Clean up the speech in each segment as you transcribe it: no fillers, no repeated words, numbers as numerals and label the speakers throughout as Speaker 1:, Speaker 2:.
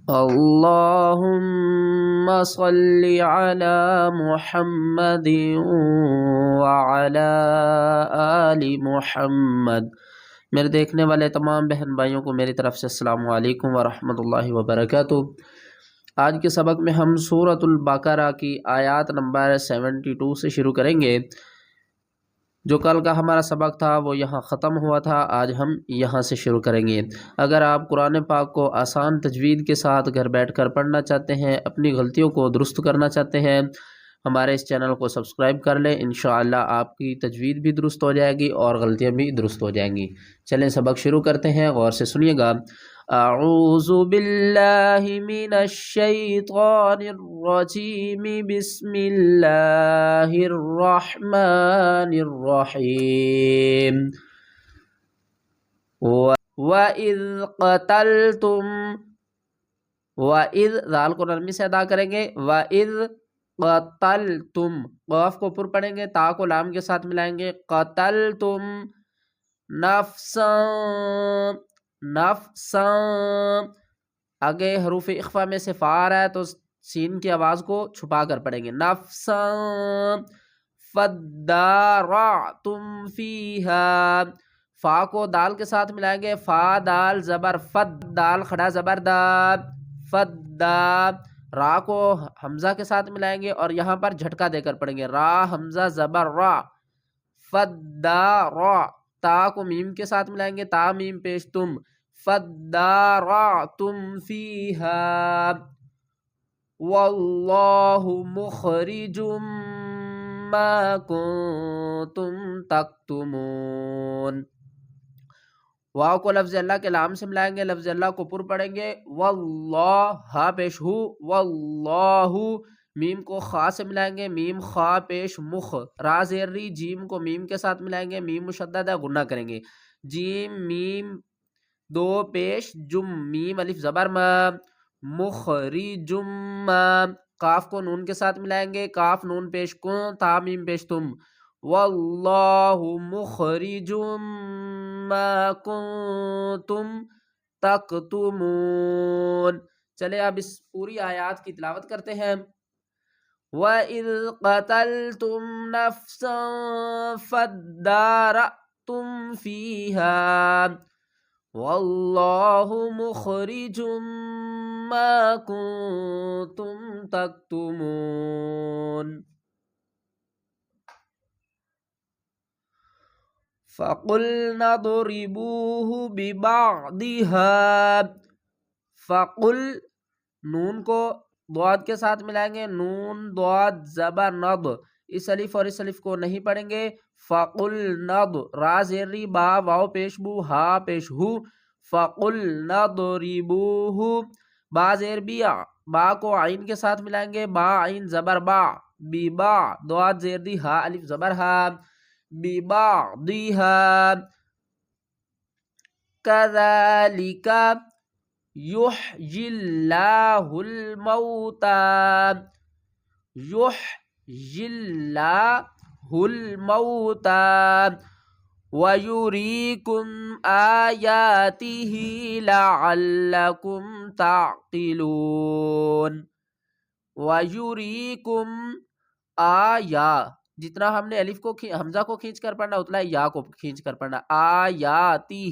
Speaker 1: اللهم صل على محمد وعلى آل محمد۔ میرے دیکھنے والے تمام بہن بھائیوں کو میری طرف سے السلام علیکم ورحمۃ اللہ وبرکاتہ۔ آج کے سبق میں ہم سورۃ البقرہ کی آیات نمبر 72 سے شروع کریں گے۔ جو کل کا ہمارا سبق تھا وہ یہاں ختم ہوا تھا، آج ہم یہاں سے شروع کریں گے۔ اگر آپ قرآن پاک کو آسان تجوید کے ساتھ گھر بیٹھ کر پڑھنا چاہتے ہیں، اپنی غلطیوں کو درست کرنا چاہتے ہیں، ہمارے اس چینل کو سبسکرائب کر لیں، انشاءاللہ آپ کی تجوید بھی درست ہو جائے گی اور غلطیاں بھی درست ہو جائیں گی۔ چلیں سبق شروع کرتے ہیں، غور سے سنیے گا۔ اعوذ باللہ من الشیطان الرجیم، بسم اللہ الرحمن الرحیم۔ وَإِذْ قَتَلْتُمْ، وَإِذْ ذال کو نرمی سے ادا کریں گے، وَإِذْ قَتَلْتُمْ، قاف کو پر پڑھیں گے، تا کو لام کے ساتھ ملائیں گے، قتلتم نفسا، نفسا، آگے حروف اخفا میں سے فا آ رہا ہے تو سین کی آواز کو چھپا کر پڑھیں گے، نفسا فَدَّارَعْتُمْ فِيهَا، فا کو دال کے ساتھ ملائیں گے، فا دال زبر فد، دال کھڑا زبر دا، فدا، را کو حمزہ کے ساتھ ملائیں گے اور یہاں پر جھٹکا دے کر پڑھیں گے، را حمزہ زبر را، فدا را، تا کو میم کے ساتھ ملائیں گے، تا میم پیش تم، فَدَّارَعْتُمْ فِيهَا وَاللَّهُ مُخْرِجٌ مَا كُنتُمْ تَكْتُمُونَ۔ واو کو لفظ اللہ کے لام سے ملائیں گے، لفظ اللہ کو پر پڑھیں گے، واللہ، ہا پیش ہو، واللہ، میم کو خا سے ملائیں گے، میم خا پیش مخ، را زیر ری، جیم کو میم کے ساتھ ملائیں گے، میم مشدد ہے، غنہ کریں گے، جیم میم دو پیش جم، میم الف زبر ما، مخرجم ما، قاف کو نون کے ساتھ ملائیں گے، کاف نون پیش کن، تا میم پیش تم، واللہ مخرجم ما کنتم تکتمون۔ چلے اب اس پوری آیات کی تلاوت کرتے ہیں۔ وَإِذْ قَتَلْتُمْ نَفْسًا فَادَّارَأْتُمْ فِيهَا وَاللَّهُ مُخْرِجٌ مَا كُنتُمْ تَكْتُمُونَ۔ فَقُلْنَا اضْرِبُوهُ بِبَعْضِهَا، فَقُل، نون کو ضاد کے ساتھ ملائیں گے، نون ضاد زبر ند، اس الف اور اس الف کو نہیں پڑھیں گے، فَقُلْنَا، را زیر ری، با واو پیش بو، ہا پیش ہو، فَقُلْنَا اضْرِبُوهُ، با زیر بی، با کو عین کے ساتھ ملائیں گے، با عین زبر با، بی با، ضاد زیر دی، ہا الف زبر ہا، بِبَعْضِهَا كَذَلِكَ يُحْيِي اللَّهُ الْمَوْتَى، يُحْيِي اللَّهُ الْمَوْتَى وَيُرِيكُمْ آيَاتِهِ لَعَلَّكُمْ تَعْقِلُونَ۔ وَيُرِيكُمْ آیا، جتنا ہم نے الف کو حمزہ کو کھینچ کر پڑھنا اتنا یا کو کھینچ کر پڑھنا، آیاتہ،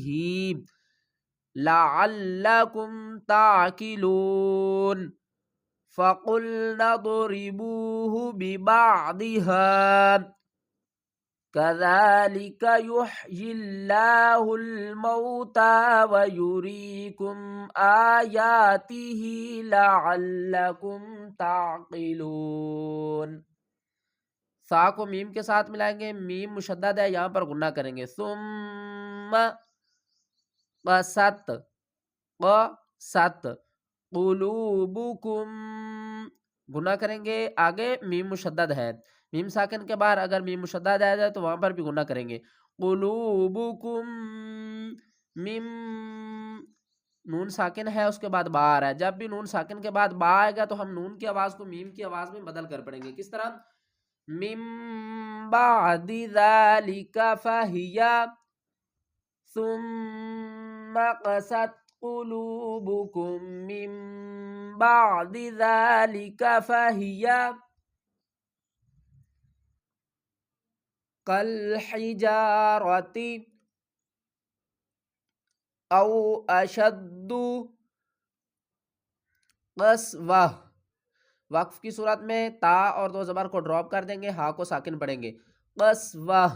Speaker 1: لعلکم تعقلون، فقلنا اضربوه ببعضها كذلك يحيي الله الموتى ويريكم آياته لعلكم تعقلون۔ سا کو میم کے ساتھ ملائیں گے، میم مشدد ہے، یہاں پر غنہ کریں گے، ثم قست، قست قلوبکم، غنہ کریں گے، آگے میم مشدد ہے، میم ساکن کے بعد اگر میم مشدد آ جائے تو وہاں پر بھی غنہ کریں گے، قلوبکم، میم نون ساکن ہے اس کے بعد با آ رہا ہے، جب بھی نون ساکن کے بعد با آئے گا تو ہم نون کی آواز کو میم کی آواز میں بدل کر پڑھیں گے، کس طرح، من بعد ذلك فهي ثم قست قلوبكم من بعد ذلك فهي كالحجارة أو أشد قسوة. وقف کی صورت میں تا اور دو زبر کو ڈراپ کر دیں گے، ہا کو ساکن پڑھیں گے. قسوة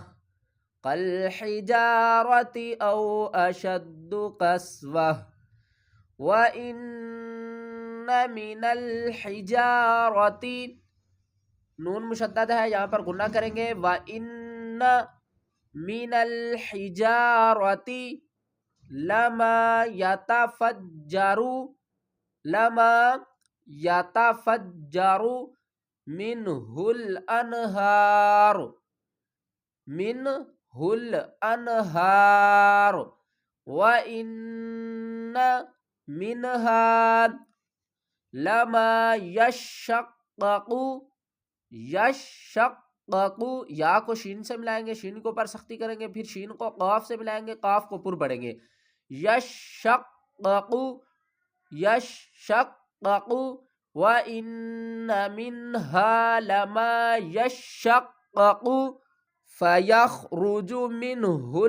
Speaker 1: كالحجارة أو أشد قسوة. وَإِنَّ مِنَ الْحِجَارَةِ نون مشدد ہے، یہاں پر گنہ کریں گے. وَإِنَّ مِنَ الْحِجَارَةِ لَمَا يَتَفَجَّرُ مِنْهُ الْأَنْهَارُ وَإِنَّ مِنْهَا لَمَا يَشَّقَّقُ. یا کو شین سے ملائیں گے، شین کو پر سختی کریں گے، پھر شین کو قاف سے ملائیں گے، قاف کو پر پڑھیں گے. یشقق وَإِنَّ مِنْهَا لَمَا يَشَّقَّقُ فَيَخْرُجُ مِنْهُ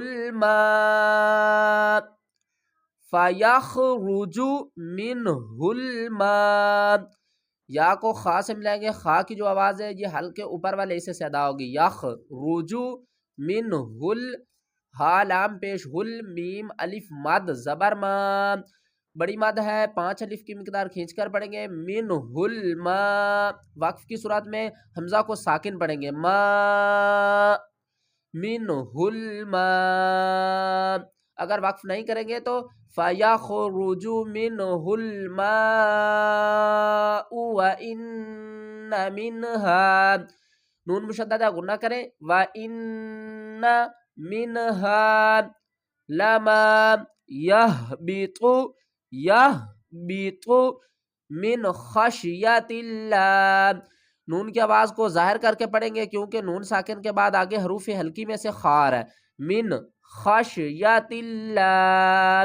Speaker 1: الْمَاءُ. یا کو خا سے ملائیں گے، خا کی جو آواز ہے یہ ہلکے اوپر والے حصے سے ادا ہوگی. یخرج منہ ہا لام پیش ہل میم الف مد زبر ما، بڑی مد ہے، 5 الف کی مقدار کھینچ کر پڑھیں گے. منہ الما. وقف کی صورت میں حمزہ کو ساکن پڑھیں گے. ما منہ الما. اگر وقف نہیں کریں گے تو فَيَخْرُجُ مِنْهُ الْمَاءُ وَإِنَّ مِنْهَا نون مشدد ہے، غنہ کریں. وَإِنَّ مِنْهَا لَمَا يَهْبِطُ مِنْ خَشْيَةِ اللَّهِ. نون کی آواز کو ظاہر کر کے پڑھیں گے کیونکہ نون ساکن کے بعد آگے حروف ہلکی میں سے خار ہے. من خشیت اللہ.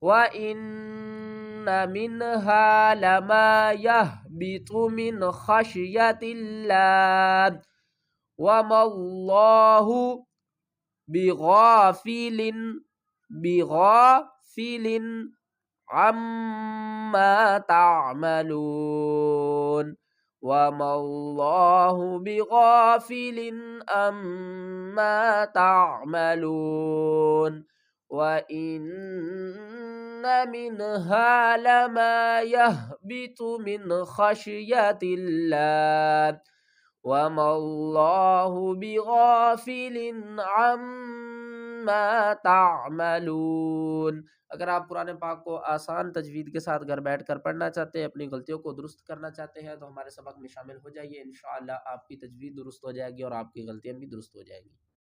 Speaker 1: وَإِنَّ مِنْهَا لَمَا يَهْبِطُ مِنْ خَشْيَةِ اللَّهِ وَمَا اللَّهُ بِغَافِلٍ عَمَّا تَعْمَلُونَ. وَمَا اللَّهُ بِغَافِلٍ عَمَّا تَعْمَلُونَ. وَإِنَّ مِنْهَا لَمَا يَهْبِطُ مِنْ خَشْيَةِ اللَّهِ وَمَا اللَّهُ بِغَافِلٍ عَمَّا تَعْمَلُونَ. اگر آپ قرآن پاک کو آسان تجوید کے ساتھ گھر بیٹھ کر پڑھنا چاہتے ہیں، اپنی غلطیوں کو درست کرنا چاہتے ہیں تو ہمارے سبق میں شامل ہو جائیے. انشاءاللہ آپ کی تجوید درست ہو جائے گی اور آپ کی غلطیاں بھی درست ہو جائیں گی.